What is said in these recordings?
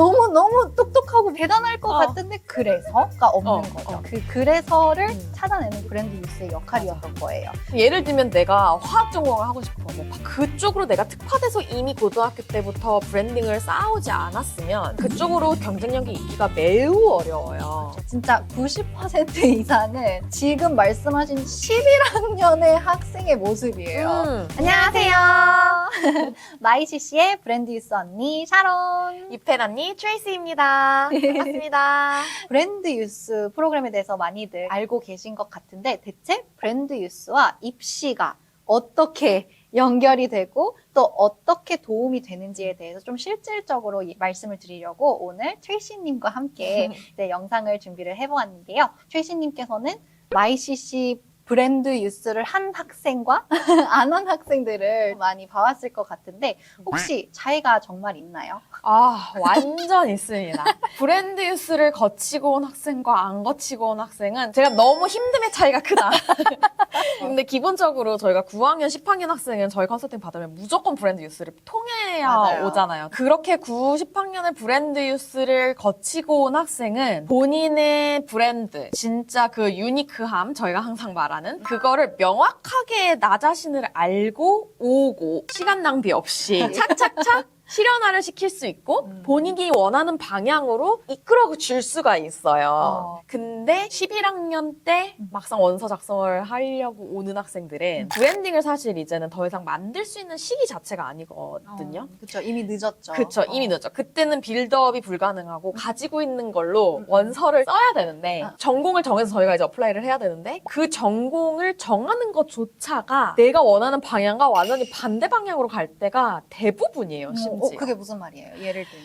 너무 똑똑하고 대단할 것 같은데 그래서가 없는 거죠. 그 그래서를 찾아내는 게 브랜드 뉴스의 역할이었던 거예요. 예를 들면 내가 화학 전공을 하고 싶어. 뭐 그쪽으로 내가 특화돼서 이미 고등학교 때부터 브랜딩을 쌓아오지 않았으면 그쪽으로 경쟁력이 있기가 매우 어려워요. 진짜 90% 이상은 지금 말씀하신 11학년의 학생의 모습이에요. 안녕하세요. 마이CC의 브랜드 뉴스 언니 샤론. 이펜 언니 트레이시입니다. 반갑습니다. 브랜드 뉴스 프로그램에 대해서 많이들 알고 계신 것 같은데 대체 브랜드 뉴스와 입시가 어떻게 연결이 되고 또 어떻게 도움이 되는지에 대해서 좀 실질적으로 말씀을 드리려고 오늘 트레이시님과 함께 영상을 준비를 해보았는데요. 트레이시님께서는 마이CC 브랜드 뉴스를 한 학생과 안 한 학생들을 많이 봐왔을 것 같은데 혹시 차이가 정말 있나요? 아, 완전 있습니다. 브랜드 뉴스를 거치고 온 학생과 안 거치고 온 학생은 제가 너무 힘듦의 차이가 크다. 근데 기본적으로 저희가 9학년, 10학년 학생은 저희 컨설팅 받으면 무조건 브랜드 뉴스를 통해야 맞아요. 오잖아요. 그렇게 9, 10학년의 브랜드 뉴스를 거치고 온 학생은 본인의 브랜드, 진짜 그 유니크함, 저희가 항상 말하는 그거를 명확하게 나 자신을 알고 오고 시간 낭비 없이 착착착 실현화를 시킬 수 있고 본인이 원하는 방향으로 이끌어 줄 수가 있어요. 근데 11학년 때 막상 원서 작성을 하려고 오는 학생들은 브랜딩을 사실 이제는 더 이상 만들 수 있는 시기 자체가 아니거든요. 그렇죠. 이미 늦었죠. 그쵸, 이미 늦죠. 그때는 빌드업이 불가능하고 가지고 있는 걸로 원서를 써야 되는데 전공을 정해서 저희가 이제 어플라이를 해야 되는데 그 전공을 정하는 것조차가 내가 원하는 방향과 완전히 반대 방향으로 갈 때가 대부분이에요, 심지어. 그게 무슨 말이에요?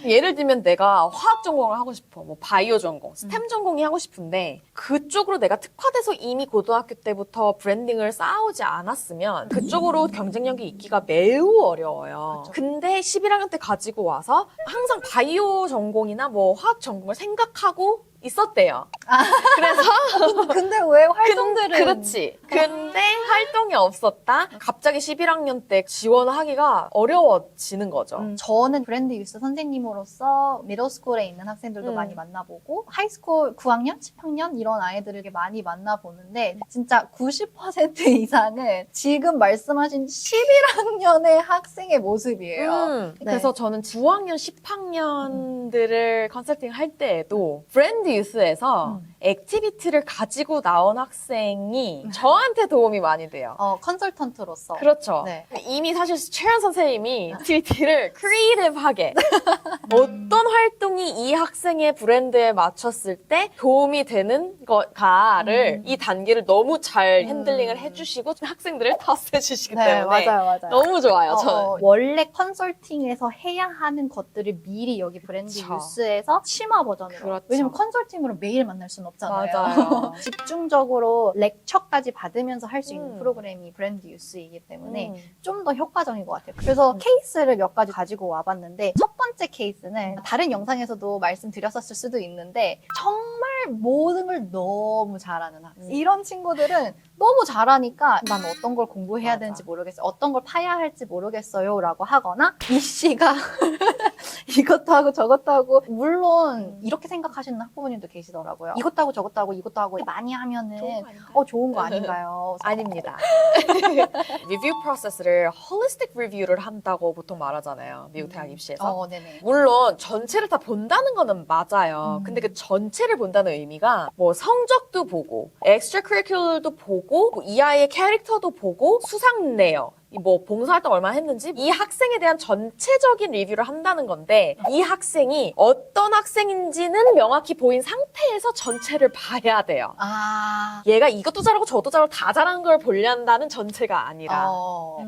예를 들면 내가 화학 전공을 하고 싶어. 뭐 바이오 전공, 스템 전공이 하고 싶은데 그쪽으로 내가 특화돼서 이미 고등학교 때부터 브랜딩을 쌓아오지 않았으면 그쪽으로 경쟁력이 있기가 매우 어려워요. 그쵸. 근데 11학년 때 가지고 와서 항상 바이오 전공이나 뭐 화학 전공을 생각하고 있었대요. 그래서 근데 왜 활동들은 그렇지. 근데 활동이 없었다. 갑자기 11학년 때 지원하기가 어려워지는 거죠. 저는 브랜드 뉴스 선생님으로서 미들스쿨에 있는 학생들도 많이 만나보고 하이스쿨 9학년, 10학년 이런 아이들을 많이 만나보는데 진짜 90% 이상은 지금 말씀하신 11학년의 학생의 모습이에요. 그래서 저는 9학년, 10학년들을 컨설팅 할 때에도 브랜드 뉴스에서 액티비티를 가지고 나온 학생이 저한테 도움이 많이 돼요. 컨설턴트로서. 그렇죠. 네. 이미 사실 최현 선생님이 액티비티를 크리에이티브하게 어떤 활동이 이 학생의 브랜드에 맞췄을 때 도움이 되는 거가를 이 단계를 너무 잘 핸들링을 해주시고 학생들을 터스해 주시기 때문에 맞아요. 너무 좋아요. 저는. 원래 컨설팅에서 해야 하는 것들을 미리 여기 브랜드 그쵸. 뉴스에서 심화 버전으로. 그렇죠. 왜냐면 컨설팅으로 매일 만날 수는 없잖아요. 맞아요. 집중적으로 렉처까지 받으면서 할 수 있는 프로그램이 브랜드 뉴스이기 때문에 좀 더 효과적인 것 같아요. 그래서 케이스를 몇 가지 가지고 와봤는데 첫 번째 케이스는 다른 영상에서도 말씀드렸었을 수도 있는데 정말 모든 걸 너무 잘하는 학생. 이런 친구들은 너무 잘하니까 난 어떤 걸 공부해야 맞아. 되는지 모르겠어요. 어떤 걸 파야 할지 모르겠어요 라고 하거나 이 씨가 이것도 하고 저것도 하고 물론 이렇게 생각하시는 학부모님도 계시더라고요. 이것도 하고 저것도 하고 이것도 하고 많이 하면은 좋은 거 아닌가요? 아닙니다. 리뷰 프로세스를 홀리스틱 리뷰를 한다고 보통 말하잖아요. 미국 대학 입시에서. 네네. 물론 전체를 다 본다는 거는 맞아요. 근데 그 전체를 본다는 의미가 뭐 성적도 보고 엑스트라 커리큘러도 보고 이 아이의 캐릭터도 보고 수상 내역 뭐 봉사활동 얼마나 했는지 이 학생에 대한 전체적인 리뷰를 한다는 건데 이 학생이 어떤 학생인지는 명확히 보인 상태에서 전체를 봐야 돼요. 얘가 이것도 잘하고 저것도 잘하고 다 잘하는 걸 보려한다는 전체가 아니라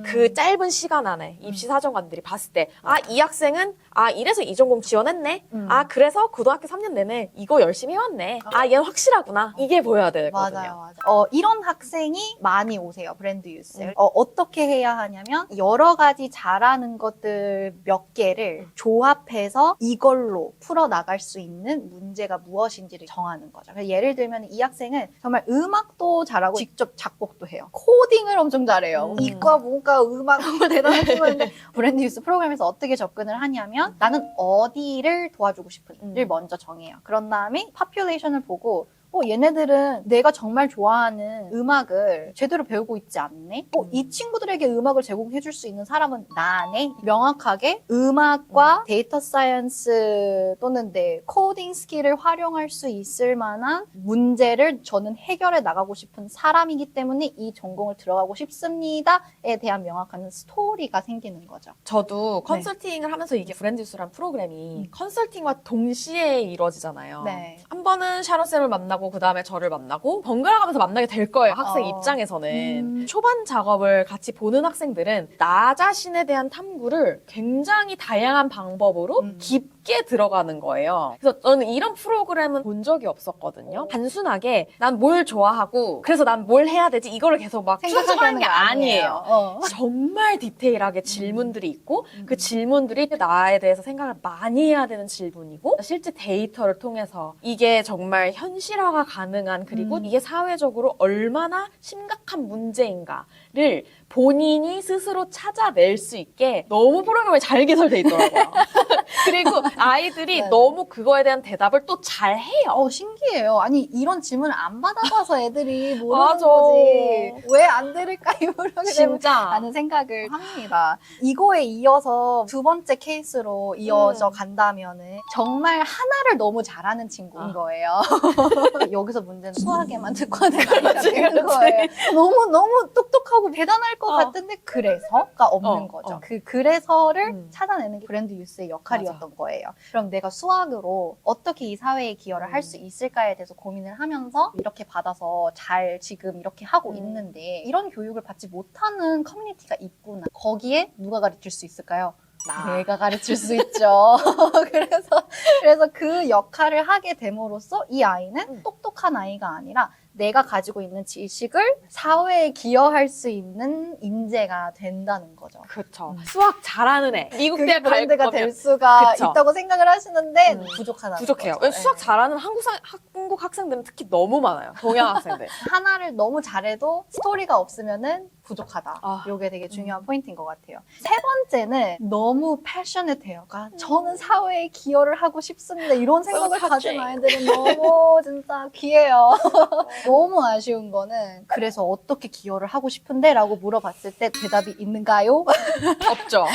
그 짧은 시간 안에 입시 사정관들이 봤을 때 이 학생은 이래서 이 전공 지원했네. 그래서 고등학교 3년 내내 이거 열심히 해왔네. 얘는 확실하구나. 이게 보여야 되거든요. 맞아요. 이런 학생이 많이 오세요. 브랜드 뉴스에. 어떻게 해야 하냐면 여러 가지 잘하는 것들 몇 개를 조합해서 이걸로 풀어나갈 수 있는 문제가 무엇인지를 정하는 거죠. 그래서 예를 들면 이 학생은 정말 음악도 잘하고 직접 작곡도 해요. 코딩을 엄청 잘해요. 이과, 문과, 음악 정말 대단한 친구인데 브랜드 뉴스 프로그램에서 어떻게 접근을 하냐면 나는 어디를 도와주고 싶은지를 먼저 정해요. 그런 다음에 파퓰레이션을 보고 얘네들은 내가 정말 좋아하는 음악을 제대로 배우고 있지 않네? 이 친구들에게 음악을 제공해줄 수 있는 사람은 나네? 명확하게 음악과 데이터 사이언스 또는 내 코딩 스킬을 활용할 수 있을 만한 문제를 저는 해결해 나가고 싶은 사람이기 때문에 이 전공을 들어가고 싶습니다에 대한 명확한 스토리가 생기는 거죠. 저도 컨설팅을 하면서 이게 브랜드뉴스라는 프로그램이 컨설팅과 동시에 이루어지잖아요. 네. 한 번은 샤론쌤을 만나고 그 다음에 저를 만나고 번갈아가면서 만나게 될 거예요. 학생 입장에서는. 초반 작업을 같이 보는 학생들은 나 자신에 대한 탐구를 굉장히 다양한 방법으로 깊게 들어가는 거예요. 그래서 저는 이런 프로그램은 본 적이 없었거든요. 단순하게 난 뭘 좋아하고 그래서 난 뭘 해야 되지 이거를 계속 막 추적하는 게 아니에요. 정말 디테일하게 질문들이 있고 그 질문들이 나에 대해서 생각을 많이 해야 되는 질문이고 실제 데이터를 통해서 이게 정말 현실화가 가능한 그리고 이게 사회적으로 얼마나 심각한 문제인가를 본인이 스스로 찾아낼 수 있게 너무 프로그램이 잘 개설돼 있더라고요. 그리고 아이들이 네. 너무 그거에 대한 대답을 또 잘해요. 신기해요. 아니 이런 질문을 안 받아봐서 애들이 모르는 맞아. 거지. 왜 안 들을까 이러게 되면 진짜. 라는 생각을 합니다. 이거에 이어서 두 번째 케이스로 이어져 간다면은 정말 하나를 너무 잘하는 친구인 거예요. 여기서 문제는 수학에만 특화된 아이가 되는 거예요. 너무 똑똑하고 대단할 것 같은데 그래서가 없는 거죠. 그 그래서를 찾아내는 게 브랜드 뉴스의 역할이었던 거예요. 그럼 내가 수학으로 어떻게 이 사회에 기여를 할 수 있을까에 대해서 고민을 하면서 이렇게 받아서 잘 지금 이렇게 하고 있는데 이런 교육을 받지 못하는 커뮤니티가 있구나. 거기에 누가 가르칠 수 있을까요? 내가 가르칠 수 있죠. 그래서 그 역할을 하게 됨으로써 이 아이는 똑똑한 아이가 아니라 내가 가지고 있는 지식을 사회에 기여할 수 있는 인재가 된다는 거죠. 그렇죠. 수학 잘하는 애. 미국 그게 대학 갈 브랜드가 거면 될 수가 그쵸. 있다고 생각을 하시는데 부족하다는 부족해요. 거죠. 왜냐면 수학 네. 잘하는 한국 학생들은 특히 너무 많아요. 동양 학생들. 하나를 너무 잘해도 스토리가 없으면은 부족하다. 아. 이게 되게 중요한 포인트인 것 같아요. 세 번째는 너무 패셔넷해요. 그러니까 저는 사회에 기여를 하고 싶습니다. 이런 생각을 가진 아이들은 너무 진짜 귀해요. 너무 아쉬운 거는 그래서 어떻게 기여를 하고 싶은데? 라고 물어봤을 때 대답이 있는가요? 없죠.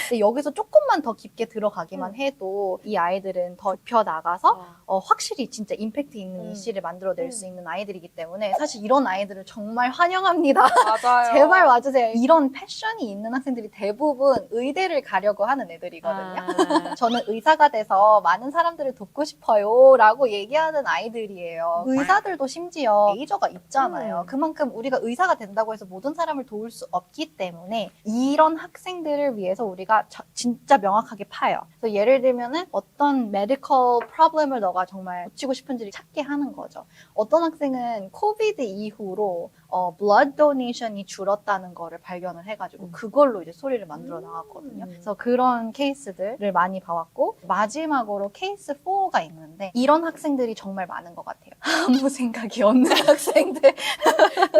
근데 여기서 조금만 더 깊게 들어가기만 해도 이 아이들은 더 좁혀나가서 확실히 진짜 임팩트 있는 이슈를 만들어낼 수 있는 아이들이기 때문에 사실 이런 아이들을 정말 환영합니다. 맞아요. 제발 와주세요. 이런 패션이 있는 학생들이 대부분 의대를 가려고 하는 애들이거든요. 저는 의사가 돼서 많은 사람들을 돕고 싶어요 라고 얘기하는 아이들이에요. 의사들도 심지어 메이저가 있잖아요. 그만큼 우리가 의사가 된다고 해서 모든 사람을 도울 수 없기 때문에 이런 학생들을 위해서 우리가 진짜 명확하게 파요. 그래서 예를 들면은 어떤 메디컬 프로블렘을 너가 정말 고치고 싶은지를 찾게 하는 거죠. 어떤 학생은 코비드 이후로 blood donation이 줄었다는 거를 발견을 해가지고 그걸로 이제 소리를 만들어 나갔거든요. 그래서 그런 케이스들을 많이 봐왔고 마지막으로 케이스 4가 있는데 이런 학생들이 정말 많은 것 같아요. 아무 생각이 없는 학생들.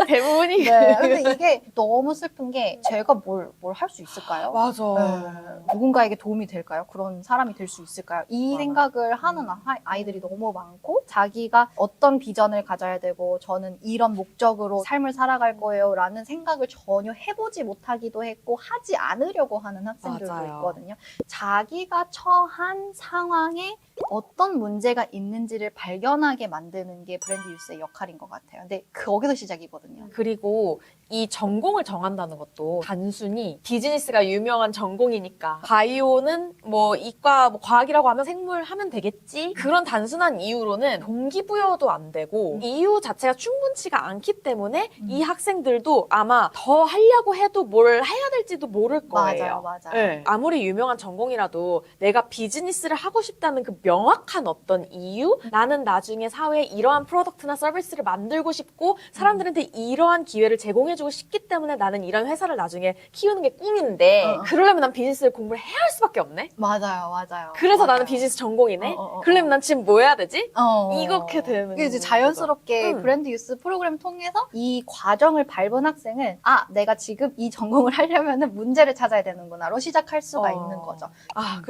대부분이. 네. 근데 이게 너무 슬픈 게 제가 뭘 할 수 있을까요? 맞아. 네. 누군가에게 도움이 될까요? 그런 사람이 될 수 있을까요? 이 생각을 하는 아이들이 너무 많고 자기가 어떤 비전을 가져야 되고 저는 이런 목적으로 삶을 살아갈 거예요 라는 생각을 전혀 해보지 못하기도 했고 하지 않으려고 하는 학생들도 맞아요. 있거든요. 자기가 처한 상황에 어떤 문제가 있는지를 발견하게 만드는 게 브랜드 뉴스의 역할인 것 같아요. 근데 거기서 시작이거든요. 그리고 이 전공을 정한다는 것도 단순히 비즈니스가 유명한 전공이니까 바이오는 뭐 이과 뭐 과학이라고 하면 생물 하면 되겠지 그런 단순한 이유로는 동기부여도 안 되고 이유 자체가 충분치가 않기 때문에 이 학생들도 아마 더 하려고 해도 뭘 해야 될지도 모를 거예요. 맞아요. 네. 아무리 유명한 전공이라도 내가 비즈니스를 하고 싶다는 그 명확한 어떤 이유, 나는 나중에 사회에 이러한 프로덕트나 서비스를 만들고 싶고 사람들한테 이러한 기회를 제공해주고 싶기 때문에 나는 이런 회사를 나중에 키우는 게 꿈인데 그러려면 난 비즈니스를 공부를 해야 할 수밖에 없네? 맞아요, 맞아요. 그래서 맞아요. 나는 비즈니스 전공이네? 어. 그러려면 난 지금 뭐 해야 되지? 어. 이렇게 되는 이게 이제 거죠. 자연스럽게 음. 브랜드 유스 프로그램 통해서 이 과정을 밟은 학생은 내가 지금 이 전공을 하려면은 문제를 찾아야 되는구나로 시작할 수가 있는 거죠.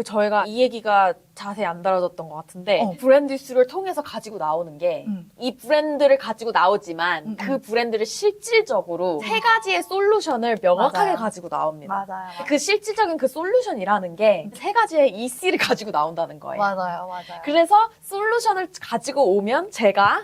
저희가 이 얘기가 자세히 안 다뤄졌던 것 같은데 브랜드 유스를 통해서 가지고 나오는 게 이 브랜드를 가지고 나오지만 그 브랜드를 실질적으로 세 가지의 솔루션을 명확하게 맞아요. 가지고 나옵니다. 맞아요. 그 실질적인 그 솔루션이라는 게 세 가지의 EC를 가지고 나온다는 거예요. 맞아요. 그래서 솔루션을 가지고 오면 제가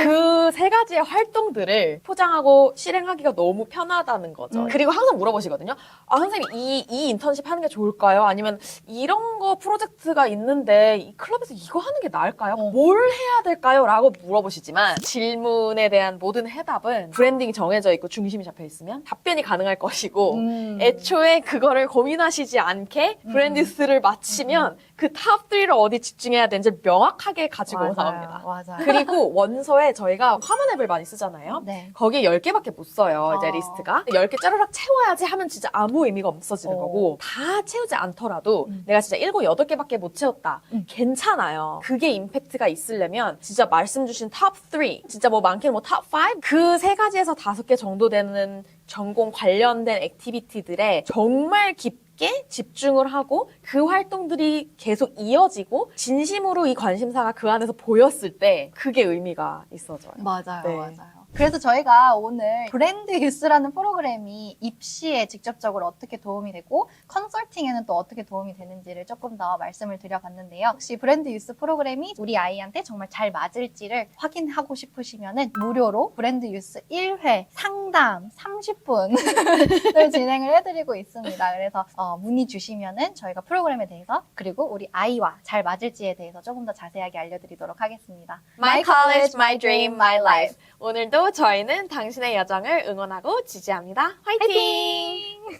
그 세 가지의 활동들을 포장하고 실행하기가 너무 편하다는 거죠. 그리고 항상 물어보시거든요. 선생님 이 인턴십 하는 게 좋을까요? 아니면 이런 거 프로젝트가 있는데 이 클럽에서 이거 하는 게 나을까요? 뭘 해야 될까요? 라고 물어보시지만 질문에 대한 모든 해답은 브랜딩이 정해져 있고 중심이 잡혀 있으면 답변이 가능할 것이고 애초에 그거를 고민하시지 않게 브랜디스를 마치면 그 탑 3를 어디 집중해야 되는지 명확하게 가지고 나옵니다. 맞아요. 그리고 원서에 저희가 화면 앱을 많이 쓰잖아요. 네. 거기에 10개밖에 못 써요, 이제 리스트가. 10개 짜르락 채워야지 하면 진짜 아무 의미가 없어지는 거고, 다 채우지 않더라도 내가 진짜 7, 8개밖에 못 채웠다. 괜찮아요. 그게 임팩트가 있으려면 진짜 말씀 주신 탑 3, 진짜 뭐 많게는 뭐 탑 5? 그 세 가지에서 5개 정도 되는 전공 관련된 액티비티들에 정말 깊게 집중을 하고 그 활동들이 계속 이어지고 진심으로 이 관심사가 그 안에서 보였을 때 그게 의미가 있어져요. 맞아요. 네. 맞아요. 그래서 저희가 오늘 브랜드 유스라는 프로그램이 입시에 직접적으로 어떻게 도움이 되고 컨설팅에는 또 어떻게 도움이 되는지를 조금 더 말씀을 드려봤는데요. 혹시 브랜드 유스 프로그램이 우리 아이한테 정말 잘 맞을지를 확인하고 싶으시면은 무료로 브랜드 유스 1회 상담 30분을 진행을 해드리고 있습니다. 그래서 문의 주시면은 저희가 프로그램에 대해서 그리고 우리 아이와 잘 맞을지에 대해서 조금 더 자세하게 알려드리도록 하겠습니다. My college, my dream, my life. 오늘도 저희는 당신의 여정을 응원하고 지지합니다. 화이팅!